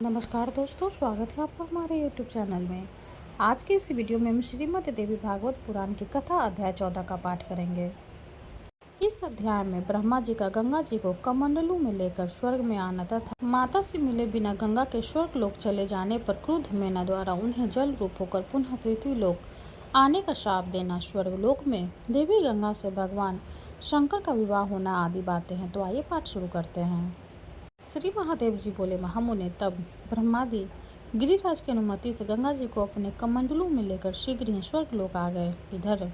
नमस्कार दोस्तों, स्वागत है आपका हमारे YouTube चैनल में। आज की इस वीडियो में हम श्रीमद् देवी भागवत पुराण की कथा अध्याय 14 का पाठ करेंगे। इस अध्याय में ब्रह्मा जी का गंगा जी को कमंडलू में लेकर स्वर्ग में आना तथा माता से मिले बिना गंगा के स्वर्ग लोक चले जाने पर क्रुद्ध मैना द्वारा उन्हें जल रूप होकर पुनः पृथ्वी लोक आने का शाप देना, स्वर्ग लोक में देवी गंगा से भगवान शंकर का विवाह होना आदि बातें हैं। तो आइए पाठ शुरू करते हैं। श्री महादेव जी बोले, महामुने, तब ब्रह्मादि गिरिराज की अनुमति से गंगा जी को अपने कमंडलू में लेकर शीघ्र ही स्वर्ग लोक आ गए। इधर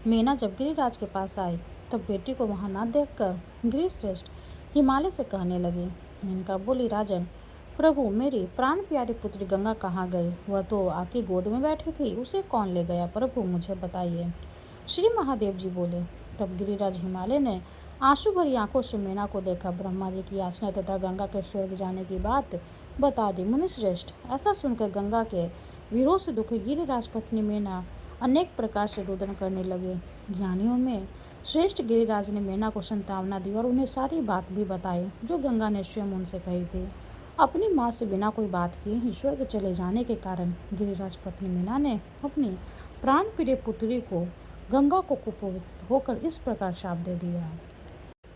मैना जब गिरिराज के पास आई तब बेटी को वहां न देखकर गिरिश्रेष्ठ हिमालय से कहने लगी। मेनका बोली, राजन प्रभु, मेरी प्राण प्यारी पुत्री गंगा कहाँ गई? वह तो आपकी गोद में बैठी थी, उसे कौन ले गया? प्रभु मुझे बताइए। श्री महादेव जी बोले, तब गिरिराज हिमालय ने आंसू भरी आंखों से मैना को देखा, ब्रह्मा जी की याचना तथा गंगा के स्वर्ग जाने की बात बता दी। मुनिश्रेष्ठ, ऐसा सुनकर गंगा के विरोध से दुखी गिरिराज पत्नी मैना अनेक प्रकार से रुदन करने लगे। ज्ञानियों में श्रेष्ठ गिरिराज ने मैना को संतावना दी और उन्हें सारी बात भी बताई जो गंगा ने स्वयं उनसे कही थी। अपनी माँ से बिना कोई बात किए ही स्वर्ग चले जाने के कारण गिरिराज पत्नी मैना ने अपनी प्राण प्रिय पुत्री को गंगा को कुपोषित होकर इस प्रकार शाप दे दिया।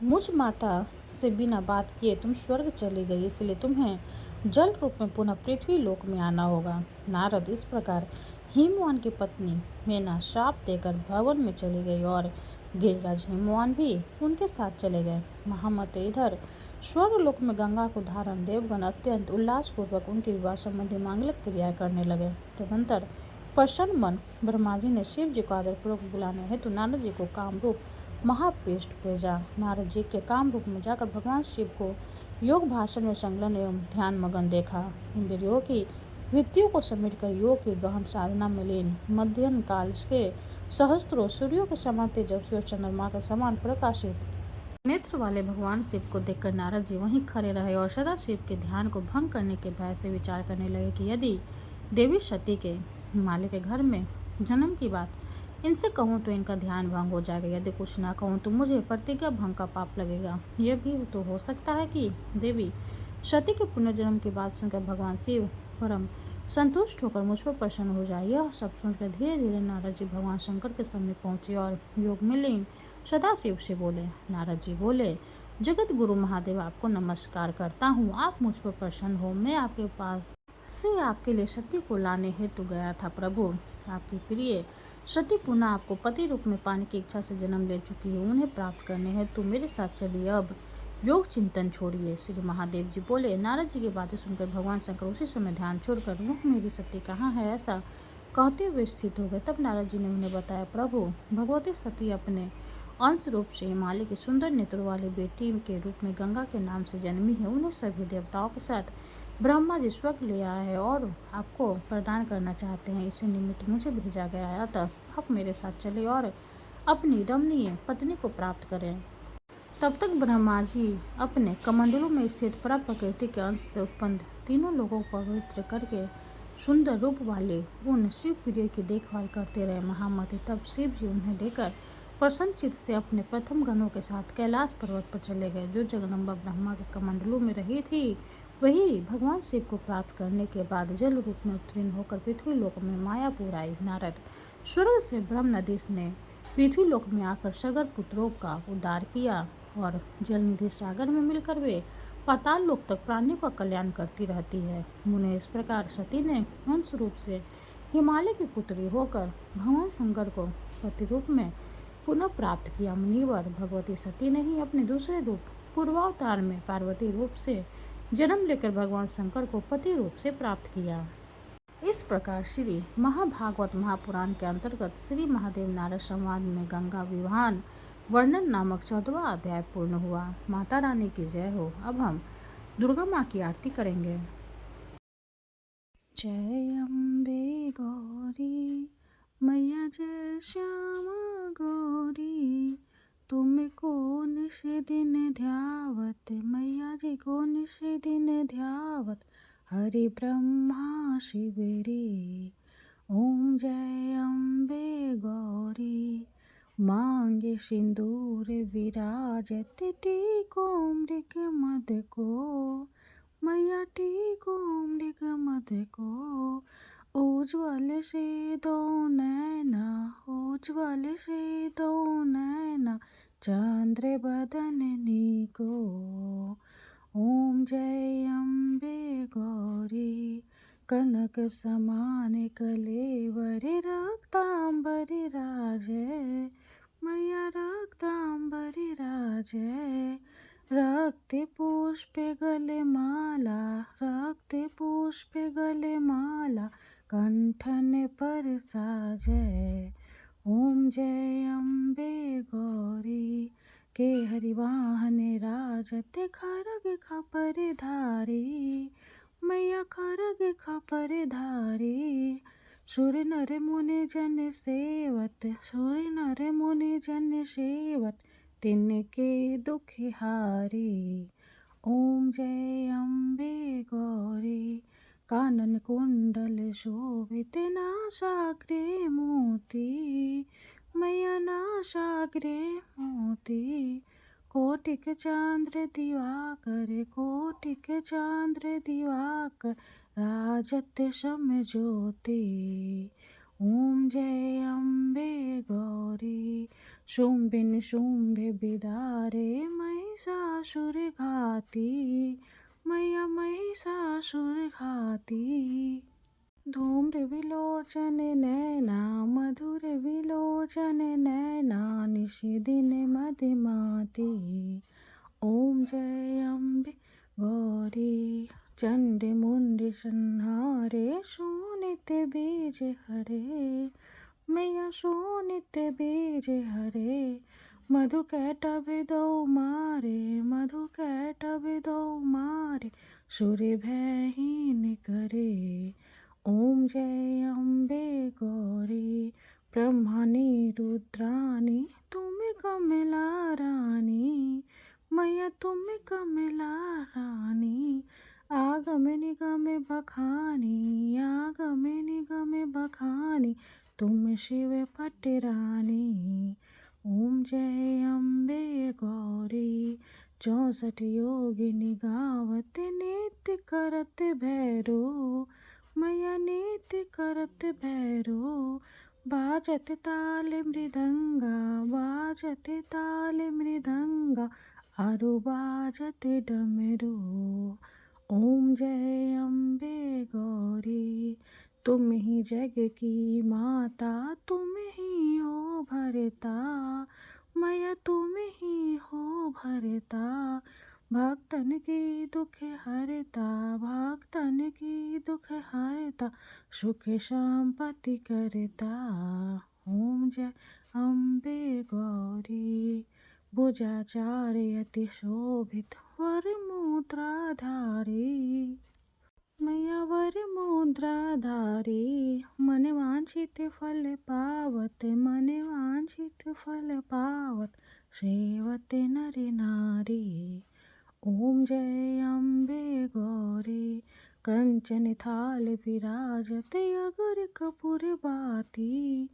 मुझ माता से बिना बात किए तुम स्वर्ग चली गई, इसलिए तुम्हें जल रूप में पुनः पृथ्वी लोक में आना होगा। नारद इस प्रकार हिमवान की पत्नी मैना शाप देकर भवन में चली गई और गिरिराज हिमवान भी उनके साथ चले गए। महामते, इधर स्वर्ग लोक में गंगा को धारण देवगण अत्यंत उल्लासपूर्वक उनके विवाह संबंधी मांगलिक क्रियाएं करने लगे। तदनंतर प्रसन्न मन ब्रह्मा जी ने शिव जी को आदरपूर्वक बुलाने हेतु नारद जी को कामरूप महापृष्ठ भेजा। नारद जी के काम रूप में जाकर भगवान शिव को योग भाषण में संलग्न एवं ध्यान मगन देखा। इंद्रियों की वृत्तियों को समेटकर योग की गहन साधना में लीन मध्यम काल के सहस्त्रों सूर्यों के समान तेजस्वी और चंद्रमा के समान प्रकाशित नेत्र वाले भगवान शिव को देखकर नारद जी वहीं खड़े रहे और सदा शिव के ध्यान को भंग करने के भय से विचार करने लगे कि यदि देवी सती के हिमालय के घर में जन्म की बात इनसे कहूँ तो इनका ध्यान भंग हो जाएगा, यदि कुछ ना कहूँ तो मुझे प्रतिज्ञा भंग का पाप लगेगा। यह भी तो हो सकता है कि देवी सती के पुनर्जन्म की बात सुनकर भगवान शिव परम संतुष्ट होकर मुझ पर प्रसन्न हो जाए। यह सब सुनकर धीरे धीरे नारद जी भगवान शंकर के सामने पहुंचे और योग में लीन सदाशिव से बोले। नारद जी बोले, जगत गुरु महादेव, आपको नमस्कार करता हूँ, आप मुझ पर प्रसन्न हो। मैं आपके पास से आपके लिए सती को लाने हेतु गया था। प्रभु, आपकी प्रिय सती पुनः आपको पति रूप में पाने की इच्छा से जन्म ले चुकी है, उन्हें प्राप्त करने हेतु मेरे साथ चलिए। अब योग चिंतन छोड़िए। श्री महादेव जी बोले। नारद जी की बातें सुनकर भगवान शंकर उसी समय ध्यान छोड़कर वह मेरी सती कहाँ है ऐसा कहते हुए स्थित हो गए। तब नारद जी ने उन्हें बताया, प्रभु, भगवती सती अपने अंश रूप से हिमालय की सुंदर नेत्रों वाली बेटी के रूप में गंगा के नाम से जन्मी है। उन्हें सभी देवताओं के साथ ब्रह्मा जी स्वर्ग ले आए हैं और आपको प्रदान करना चाहते हैं। इसी निमित्त मुझे भेजा गया है, अतः आप मेरे साथ चले और अपनी रमणीय पत्नी को प्राप्त करें। तब तक ब्रह्मा जी अपने कमंडलों में स्थित पर प्रकृति के अंश से उत्पन्न तीनों लोगों को पवित्र करके सुंदर रूप वाले उन शिव प्रिय की देखभाल करते रहे। महामते, तब शिव जी उन्हें लेकर प्रसन्न चित्त से अपने प्रथम गणों के साथ कैलाश पर्वत पर चले गए। जो जगदम्बा ब्रह्मा के कमंडलों में रही थी वही भगवान शिव को प्राप्त करने के बाद जल रूप में अवतीर्ण होकर पृथ्वी लोक में मायापुर आई। नारद स्वर्ग से ब्रह्म नदी ने पृथ्वी लोक में आकर सगर पुत्रों का उद्धार किया और जल निधि सागर में मिलकर वे पाताल लोक तक प्राणियों का कल्याण करती रहती है। मुने, इस प्रकार सती ने अंश रूप से हिमालय की पुत्री होकर भगवान शंकर को पति रूप में पुनः प्राप्त किया। मुनिवर, भगवती सती ने ही अपने दूसरे रूप पूर्वावतार में पार्वती रूप से जन्म लेकर भगवान शंकर को पति रूप से प्राप्त किया। इस प्रकार श्री महाभागवत महापुराण के अंतर्गत श्री महादेव नारद संवाद में गंगा विवाहन वर्णन नामक 14वां अध्याय पूर्ण हुआ। माता रानी की जय हो। अब हम दुर्गा माँ की आरती करेंगे। जय अम्बे गौरी मैया, जय श्यामा गौरी, तुमको निश दिन ध्यावत मैया जी को निश दिन ध्यावत, हरि ब्रह्मा शिवरे। ओम जय अम्बे गौरी, मांगे सिंदूर विराजत, टीको मृग मद को मैया टीको मृग को, उज्ज्वल से दो नैना, उज्ज्वल से दो नैना, चंद्र बदननी को। ओम जय अम्बे गौरी, कनक समान कलेवरे, रक्तांबरी राजे, मैया रक्तांबरी राजे। रक्त पुष्प गले माला, रक्त पुष्प गले माला, कंठन पर साजे। ओम जय अम्बे गौरी, के हरिवाहन राजत, खरग खपर धारी, मैया खरग खपर धारी। सुर नर मुनि जन सेवत, सुर नर मुनि जन सेवत, तिनके दुख हारी। ओम जय अम्बे गौरी, कानन कुंडल शोभित, नासाग्रे मोती, मैया नासाग्रे मोती। कोटिक चांद्र दिवाकर, कोटिक चांद्र दिवाकर, राजत सम ज्योति। ओम जय अम्बे गौरी, शुंभिन शुंभ बिदारे, महिषासुर घाती, मैया महिषासुर घाती। धूम्र विलोचन नैना, मधुर विलोचन नैना, निशिदिन मदिमाती। ओम जय अम्बे गौरी, चंड मुंड संहारे, शोणित बीज हरे, मैया शोणित बीज हरे। मधु कैटभ दो मारे, मधु कैटभ दो मारे, सुर भयहीन करे। ओम जय अम्बे गौरी, ब्रह्मानी रुद्रानी, तुम कमला रानी, मैया तुम कमला रानी। आगम निगम बखानी, आगम निगम बखानी, तुम शिव पटरानी। ओम जय अम्बे गौरी, 64 योगिनी गावत, नित्य करत भैरो, मैया नित्य करत भैरो। बाजत ताल मृदंगा, बाजत ताल मृदंगा, आरु बाजत डमरू। ओम जय अम्बे गौरी, तुम ही जग की माता, तुम ही हो भरता, मैया तुम ही हो भरता। भक्तन की दुख हरता, भक्तन की दुख हरता, सुख संपत्ति करता। ओम जय अम्बे गौरी, भुजाचार्य अति शोभित, वर मुद्राधारी, मैया वर मुद्राधारी। मन वांछित फल पावत, मन वांछित फल पावत, सेवत नर नारी। ओम जय अम्बे गौरी, कंचन थाल विराजत, अगर कपूर बाती,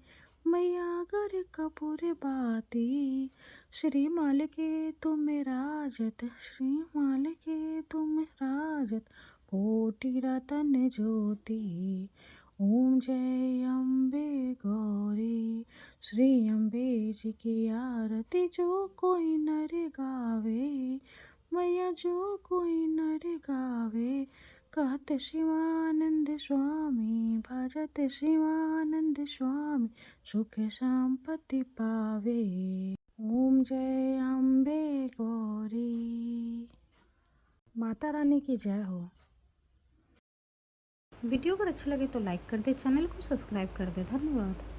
मैया अगर कपूर बाती। श्रीमाल के तुम राजत, श्रीमाल के तुम राजत, कोटि रतन ज्योति। ओम जय अम्बे गौरी, श्री अम्बे जी की आरती, जो कोई नर गावे, मैया जो कोई नर गावे। कहत शिवानंद स्वामी, भजत शिवानंद स्वामी, सुख संपत्ति पावे। ओम जय अम्बे गौरी। माता रानी की जय हो। वीडियो अगर अच्छी लगे तो लाइक कर दे, चैनल को सब्सक्राइब कर दे। धन्यवाद।